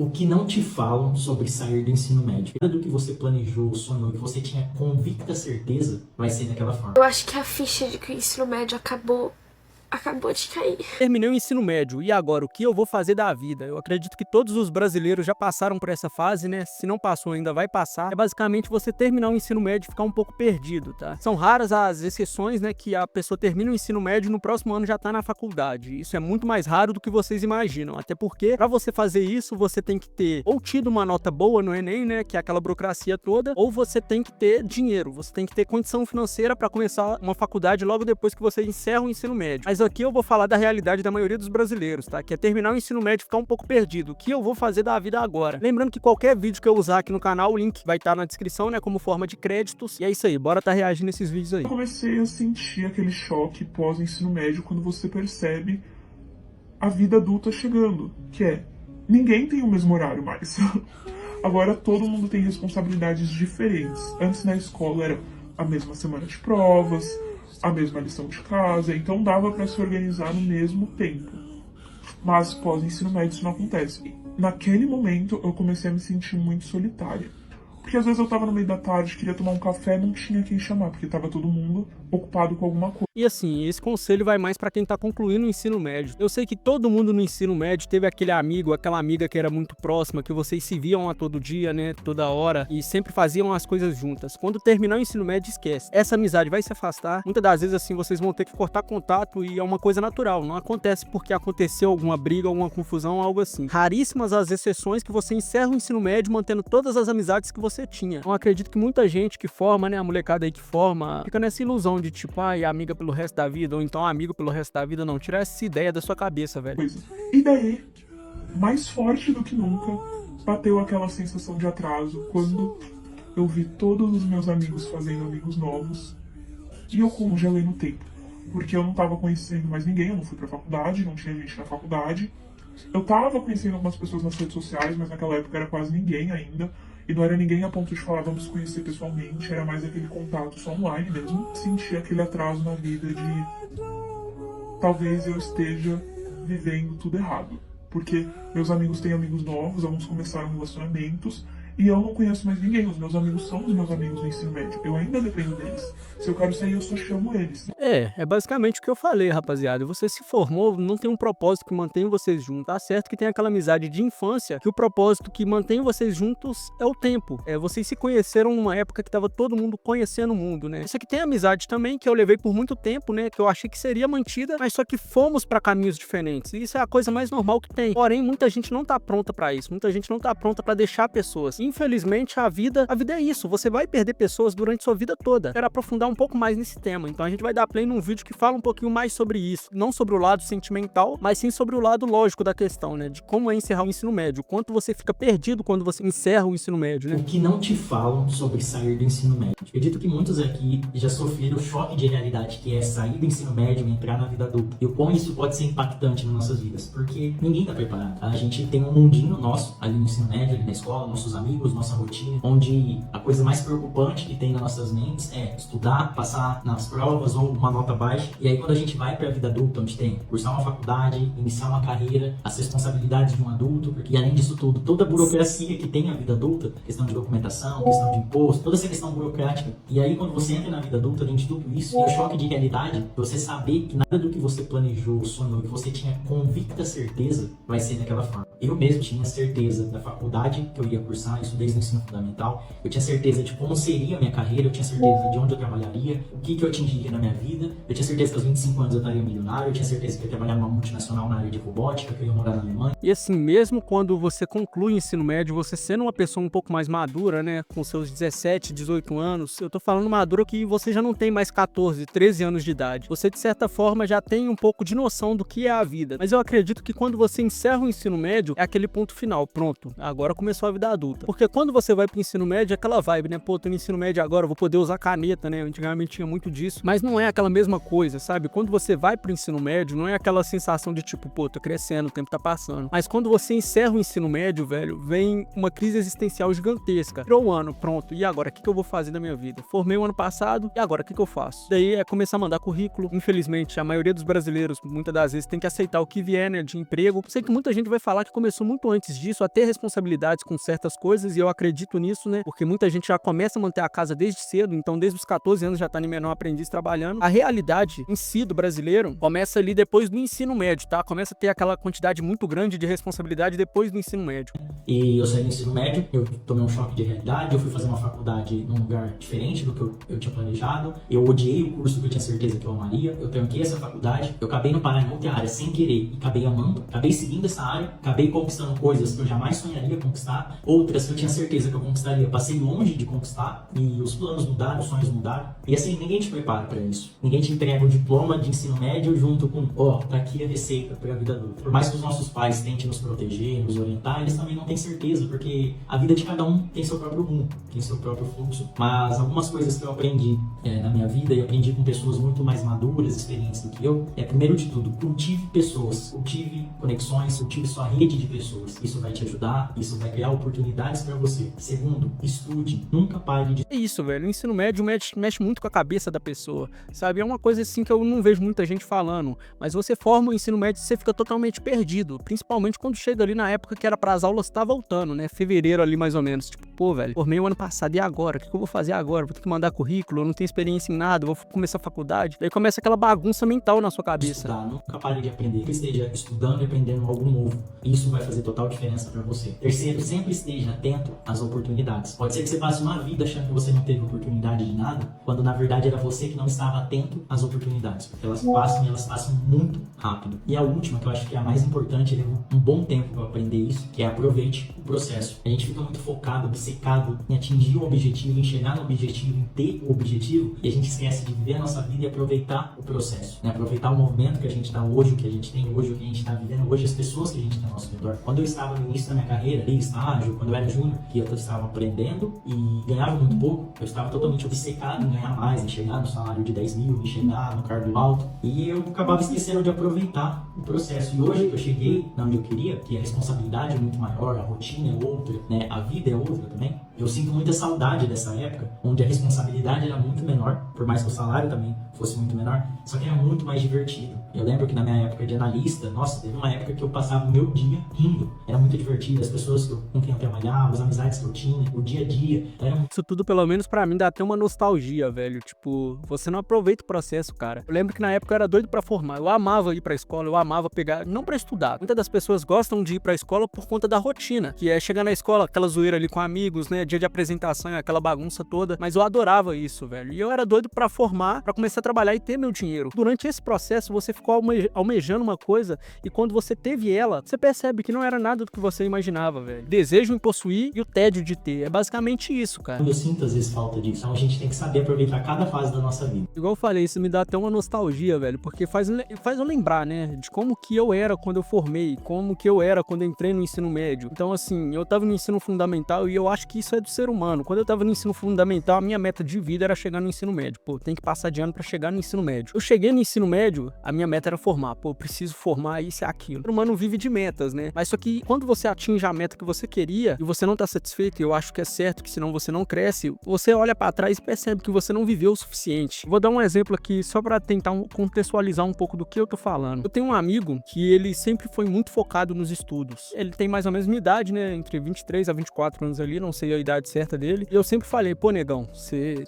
O que não te falam sobre sair do ensino médio? Nada do que você planejou, sonhou, que você tinha convicta certeza, vai ser daquela forma. Eu acho que a ficha de que o ensino médio acabou de cair. Terminei o ensino médio, e agora, o que eu vou fazer da vida? Eu acredito que todos os brasileiros já passaram por essa fase, né? Se não passou ainda, vai passar. É basicamente você terminar o ensino médio e ficar um pouco perdido, tá? São raras as exceções, né, que a pessoa termina o ensino médio e no próximo ano já tá na faculdade. Isso é muito mais raro do que vocês imaginam, até porque pra você fazer isso, você tem que ter ou tido uma nota boa no Enem, né, que é aquela burocracia toda, ou você tem que ter dinheiro, você tem que ter condição financeira pra começar uma faculdade logo depois que você encerra o ensino médio. Mas aqui eu vou falar da realidade da maioria dos brasileiros, tá? Que é terminar o ensino médio e ficar um pouco perdido. O que eu vou fazer da vida agora? Lembrando que qualquer vídeo que eu usar aqui no canal, o link vai estar na descrição, né? Como forma de créditos. E é isso aí, bora tá reagindo nesses vídeos aí. Eu comecei a sentir aquele choque pós-ensino médio quando você percebe a vida adulta chegando, que é, ninguém tem o mesmo horário mais. Agora todo mundo tem responsabilidades diferentes. Antes na escola era a mesma semana de provas, a mesma lição de casa, então dava para se organizar no mesmo tempo. Mas pós-ensino médio isso não acontece. Naquele momento eu comecei a me sentir muito solitária. Porque às vezes eu tava no meio da tarde, queria tomar um café, não tinha quem chamar, porque tava todo mundo ocupado com alguma coisa. E assim, esse conselho vai mais pra quem tá concluindo o ensino médio. Eu sei que todo mundo no ensino médio teve aquele amigo, aquela amiga que era muito próxima, que vocês se viam a todo dia, né, toda hora, e sempre faziam as coisas juntas. Quando terminar o ensino médio, esquece. Essa amizade vai se afastar. Muitas das vezes, assim, vocês vão ter que cortar contato e é uma coisa natural. Não acontece porque aconteceu alguma briga, alguma confusão, algo assim. Raríssimas as exceções que você encerra o ensino médio mantendo todas as amizades que você tinha. Então acredito que muita gente que forma, né, a molecada aí que forma, fica nessa ilusão de tipo, ai, amiga pelo resto da vida, ou então amigo pelo resto da vida. Não, tira essa ideia da sua cabeça, velho. E daí, mais forte do que nunca, bateu aquela sensação de atraso quando eu vi todos os meus amigos fazendo amigos novos e eu congelei no tempo. Porque eu não tava conhecendo mais ninguém, eu não fui pra faculdade, não tinha gente na faculdade. Eu tava conhecendo algumas pessoas nas redes sociais, mas naquela época era quase ninguém ainda. E não era ninguém a ponto de falar, vamos conhecer pessoalmente, era mais aquele contato só online mesmo. Senti aquele atraso na vida de talvez eu esteja vivendo tudo errado. Porque meus amigos têm amigos novos, alguns começaram relacionamentos, e eu não conheço mais ninguém. Os meus amigos são os meus amigos do ensino médio. Eu ainda dependo deles. Se eu quero sair, eu só chamo eles. É basicamente o que eu falei, rapaziada. Você se formou, não tem um propósito que mantém vocês juntos. Tá certo que tem aquela amizade de infância, que o propósito que mantém vocês juntos é o tempo. Vocês se conheceram numa época que tava todo mundo conhecendo o mundo, né? Isso aqui tem amizade também, que eu levei por muito tempo, né? Que eu achei que seria mantida, mas só que fomos pra caminhos diferentes. E isso é a coisa mais normal que tem. Porém, muita gente não tá pronta pra isso. Muita gente não tá pronta pra deixar pessoas. Infelizmente, a vida é isso. Você vai perder pessoas durante sua vida toda. Quero aprofundar um pouco mais nesse tema. Então a gente vai dar play num vídeo que fala um pouquinho mais sobre isso. Não sobre o lado sentimental, mas sim sobre o lado lógico da questão, né? De como é encerrar o ensino médio. Quanto você fica perdido quando você encerra o ensino médio, né? O que não te falam sobre sair do ensino médio? Acredito que muitos aqui já sofreram o choque de realidade que é sair do ensino médio e entrar na vida adulta. E o quão isso pode ser impactante nas nossas vidas. Porque ninguém tá preparado. A gente tem um mundinho nosso ali no ensino médio, ali na escola, nossos amigos, nossa rotina, onde a coisa mais preocupante que tem nas nossas mentes é estudar, passar nas provas ou uma nota baixa. E aí quando a gente vai para a vida adulta, onde tem cursar uma faculdade, iniciar uma carreira, as responsabilidades de um adulto, porque além disso tudo, toda a burocracia que tem a vida adulta, questão de documentação, questão de imposto, toda essa questão burocrática. E aí quando você entra na vida adulta, além de tudo isso, e o choque de realidade, você saber que nada do que você planejou, sonhou, que você tinha convicta certeza, vai ser daquela forma. Eu mesmo tinha certeza da faculdade que eu ia cursar, isso desde o ensino fundamental. Eu tinha certeza de como seria a minha carreira, eu tinha certeza de onde eu trabalharia, o que eu atingiria na minha vida. Eu tinha certeza que aos 25 anos eu estaria milionário, eu tinha certeza que eu ia trabalhar numa multinacional na área de robótica, que eu ia morar na Alemanha. E assim, mesmo quando você conclui o ensino médio, você sendo uma pessoa um pouco mais madura, né, com seus 17, 18 anos, eu tô falando madura que você já não tem mais 14, 13 anos de idade. Você, de certa forma, já tem um pouco de noção do que é a vida. Mas eu acredito que quando você encerra o ensino médio, é aquele ponto final. Pronto, agora começou a vida adulta. Porque quando você vai pro ensino médio, é aquela vibe, né? Pô, tô no ensino médio agora, vou poder usar caneta, né? Antigamente tinha muito disso. Mas não é aquela mesma coisa, sabe? Quando você vai pro ensino médio, não é aquela sensação de tipo, pô, tô crescendo, o tempo tá passando. Mas quando você encerra o ensino médio, velho, vem uma crise existencial gigantesca. Virou o ano, pronto. E agora, o que eu vou fazer da minha vida? Formei o ano passado, e agora, o que eu faço? Daí é começar a mandar currículo. Infelizmente, a maioria dos brasileiros, muitas das vezes, tem que aceitar o que vier, né, de emprego. Sei que muita gente vai falar que começou muito antes disso a ter responsabilidades com certas coisas, e eu acredito nisso, né? Porque muita gente já começa a manter a casa desde cedo, então desde os 14 anos já tá em menor aprendiz trabalhando. A realidade em si do brasileiro começa ali depois do ensino médio, tá? Começa a ter aquela quantidade muito grande de responsabilidade depois do ensino médio. E eu saí do ensino médio, eu tomei um choque de realidade, eu fui fazer uma faculdade num lugar diferente do que eu tinha planejado, eu odiei o curso que eu tinha certeza que eu amaria, eu tranquei essa faculdade, eu acabei no Paraná em outra área sem querer, e acabei amando, acabei seguindo essa área, acabei conquistando coisas que eu jamais sonharia conquistar, outras que eu tinha certeza que eu conquistaria, passei longe de conquistar, e os planos mudaram, os sonhos mudaram, e assim, ninguém te prepara para isso, ninguém te entrega o diploma de ensino médio junto com, tá aqui a receita para a vida adulta. Por mais que os nossos pais tentem nos proteger, nos orientar, eles também não têm certeza, porque a vida de cada um tem seu próprio rumo, tem seu próprio fluxo, mas algumas coisas que eu aprendi na minha vida, e aprendi com pessoas muito mais maduras, experientes do que eu, primeiro de tudo, cultive pessoas, cultive conexões, cultive sua rede de pessoas, isso vai te ajudar, isso vai criar oportunidades para você. Segundo, estude, nunca pare de... É isso, velho, o ensino médio mexe muito com a cabeça da pessoa, sabe? É uma coisa assim que eu não vejo muita gente falando, mas você forma o ensino médio e você fica totalmente perdido, principalmente quando chega ali na época que era para as aulas estar voltando, né? Fevereiro ali mais ou menos, tipo, pô, velho, formei o ano passado, e agora? O que eu vou fazer agora? Vou ter que mandar currículo, eu não tenho experiência em nada, vou começar a faculdade. Daí começa aquela bagunça mental na sua cabeça. Estudar, nunca pare de aprender, sempre esteja estudando e aprendendo algo novo. Isso vai fazer total diferença para você. Terceiro, sempre esteja atento às oportunidades. Pode ser que você passe uma vida achando que você não teve oportunidade de nada, quando na verdade era você que não estava atento às oportunidades, porque elas passam e elas passam muito rápido. E a última, que eu acho que é a mais importante, levou um bom tempo para aprender isso, que é aproveite o processo. A gente fica muito focado, obcecado em atingir o objetivo, em chegar no objetivo, em ter o objetivo, e a gente esquece de viver a nossa vida e aproveitar o processo, né? Aproveitar o movimento que a gente está hoje, o que a gente tem hoje, o que a gente está vivendo hoje, as pessoas que a gente tem ao nosso redor. Quando eu estava no início da minha carreira, em estágio, quando eu era júnior, que eu estava aprendendo e ganhava muito pouco, eu estava totalmente obcecado em ganhar mais, em chegar no salário de 10 mil, em chegar no cargo alto, e eu acabava esquecendo de aproveitar o processo. E hoje que eu cheguei onde eu queria, que a responsabilidade é muito maior, a rotina é outra, né? A vida é outra também, eu sinto muita saudade dessa época, onde a responsabilidade era muito menor, por mais que o salário também fosse muito menor, só que era muito mais divertido. Eu lembro que na minha época de analista, nossa, teve uma época que eu passava o meu dia rindo. Era muito divertido, as pessoas com quem eu trabalhava, as amizades que eu tinha, o dia a dia. Isso tudo, pelo menos pra mim, dá até uma nostalgia, velho. Tipo, você não aproveita o processo, cara. Eu lembro que na época eu era doido pra formar. Eu amava ir pra escola, eu amava pegar, não pra estudar. Muitas das pessoas gostam de ir pra escola por conta da rotina, que é chegar na escola, aquela zoeira ali com amigos, né? Dia de apresentação, aquela bagunça toda. Mas eu adorava isso, velho. E eu era doido pra formar, pra começar a trabalhar e ter meu dinheiro. Durante esse processo, você ficou almejando uma coisa, e quando você teve ela, você percebe que não era nada do que você imaginava, velho. Desejo em possuir e o tédio de ter. É basicamente isso, cara. Eu sinto às vezes falta disso. Então a gente tem que saber aproveitar cada fase da nossa vida. Igual eu falei, isso me dá até uma nostalgia, velho, porque faz eu lembrar, né, de como que eu era quando eu formei, como que eu era quando eu entrei no ensino médio. Então, assim, eu tava no ensino fundamental e eu acho que isso é do ser humano. Quando eu tava no ensino fundamental, a minha meta de vida era chegar no ensino médio. Pô, tem que passar de ano pra chegar no ensino médio. Eu cheguei no ensino médio, a minha meta era formar. Pô, eu preciso formar isso e aquilo. O ser humano vive de metas, né? Mas só que quando você atinge a meta que você queria e você não tá satisfeito, e eu acho que é certo, que senão você não cresce, você olha pra trás e percebe que você não viveu o suficiente. Vou dar um exemplo aqui só pra tentar contextualizar um pouco do que eu tô falando. Eu tenho um amigo que ele sempre foi muito focado nos estudos. Ele tem mais ou menos minha idade, né? Entre 23 a 24 anos ali, não sei a idade certa dele. E eu sempre falei, pô, negão, você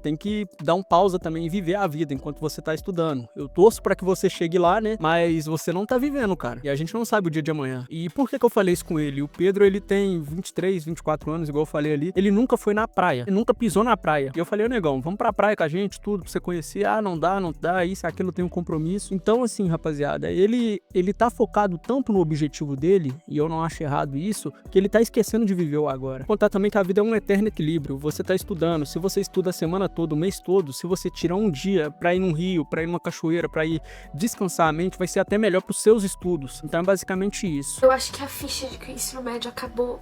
tem que dar um pausa também e viver a vida enquanto você tá estudando. Eu torço pra que você chegue lá, né? Mas você não tá vivendo, cara. E a gente não sabe o dia de amanhã. E por que eu falei isso com ele? O Pedro, ele tem 23, 24 anos, igual eu falei ali. Ele nunca foi na praia. Ele nunca pisou na praia. E eu falei, ô negão, vamos pra praia com a gente, tudo, pra você conhecer. Ah, não dá, isso, aquilo, tem um compromisso. Então, assim, rapaziada, ele tá focado tanto no objetivo dele, e eu não acho errado isso, que ele tá esquecendo de viver o agora. Vou contar também que a vida é um eterno equilíbrio. Você tá estudando, se você estuda a semana toda, o mês todo, se você tirar um dia pra ir num rio, pra ir numa cachoeira, pra ir descansar a mente, vai ser até melhor pros seus estudos. Então é basicamente isso. Eu acho que a ficha de que o ensino médio acabou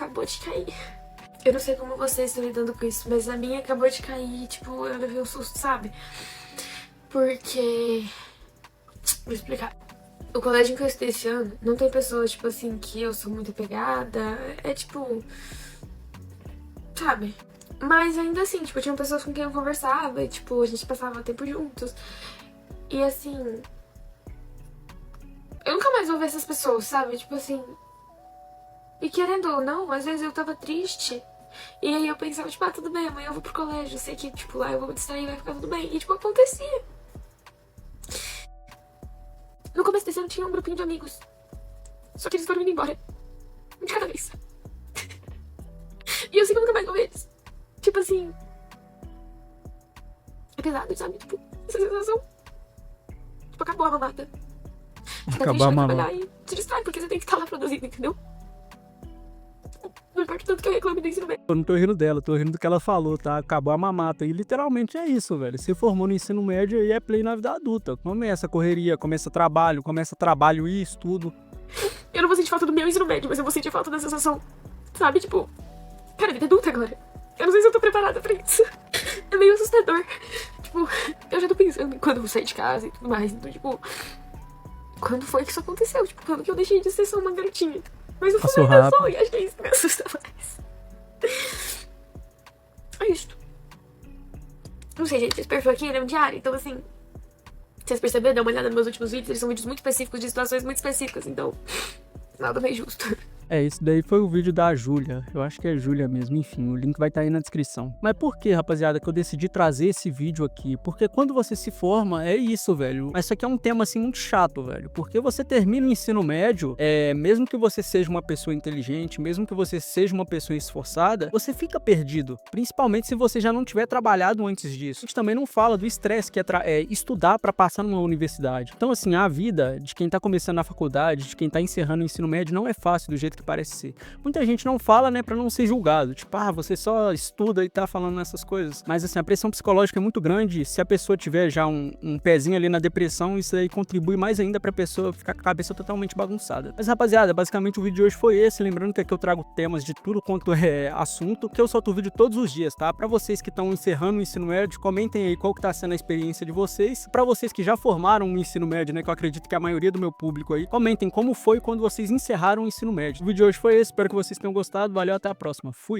acabou de cair. Eu não sei como vocês estão lidando com isso, mas a minha acabou de cair, tipo, eu levei um susto, sabe? Porque... Vou explicar. O colégio em que eu estudei esse ano não tem pessoas, tipo assim, que eu sou muito apegada. É tipo... Sabe? Mas ainda assim, tipo, tinha pessoas com quem eu conversava e, tipo, a gente passava tempo juntos. E assim... Eu nunca mais vou ver essas pessoas, sabe? Tipo assim... E querendo ou não, às vezes eu tava triste. E aí eu pensava, tipo, tudo bem, amanhã eu vou pro colégio. Eu sei que, tipo, lá eu vou me distrair, vai ficar tudo bem. E, tipo, acontecia. No começo desse ano tinha um grupinho de amigos. Só que eles foram indo embora. Um de cada vez. E eu sei que eu nunca mais vou ver eles. Tipo assim... É pesado, sabe? Tipo, essa sensação. Tipo, acabou a mamata. Acabou a mamata. Trabalhar e se distrai, porque você tem que estar lá produzindo, entendeu? Não importa tanto que eu reclame do ensino médio. Eu não tô rindo dela, tô rindo do que ela falou, tá? Acabou a mamata. E literalmente é isso, velho. Se formou no ensino médio e é play na vida adulta. Começa a correria, começa trabalho e estudo. Eu não vou sentir falta do meu ensino médio, mas eu vou sentir falta da sensação, sabe? Tipo, cara, vida adulta agora. Eu não sei se eu tô preparada pra isso. É meio assustador. Tipo, eu já tô pensando em quando eu vou sair de casa e tudo mais. Então, tipo, quando foi que isso aconteceu? Tipo, quando que eu deixei de ser só uma garotinha? Mas no fundo Passou eu ainda rápido. sou, e acho que é isso que me assusta mais. É isso. Não sei, gente, esse perfil aqui ele é um diário, então assim... Vocês perceberam, dá uma olhada nos meus últimos vídeos, eles são vídeos muito específicos, de situações muito específicas, então... Nada mais justo. É, esse daí foi o vídeo da Júlia. Eu acho que é Júlia mesmo, enfim, o link vai estar aí na descrição. Mas por que, rapaziada, que eu decidi trazer esse vídeo aqui? Porque quando você se forma, é isso, velho. Mas isso aqui é um tema, assim, muito chato, velho. Porque você termina o ensino médio, mesmo que você seja uma pessoa inteligente, mesmo que você seja uma pessoa esforçada, você fica perdido. Principalmente se você já não tiver trabalhado antes disso. A gente também não fala do estresse que é estudar pra passar numa universidade. Então, assim, a vida de quem tá começando na faculdade, de quem tá encerrando o ensino médio, não é fácil do jeito que parece ser. Muita gente não fala, né, pra não ser julgado. Tipo, você só estuda e tá falando essas coisas. Mas, assim, a pressão psicológica é muito grande. Se a pessoa tiver já um pezinho ali na depressão, isso aí contribui mais ainda pra pessoa ficar com a cabeça totalmente bagunçada. Mas, rapaziada, basicamente o vídeo de hoje foi esse. Lembrando que aqui eu trago temas de tudo quanto é assunto, que eu solto vídeo todos os dias, tá? Pra vocês que estão encerrando o ensino médio, comentem aí qual que tá sendo a experiência de vocês. Pra vocês que já formaram o ensino médio, né, que eu acredito que é a maioria do meu público aí, comentem como foi quando vocês encerraram o ensino médio. O vídeo de hoje foi esse, espero que vocês tenham gostado, valeu, até a próxima, fui!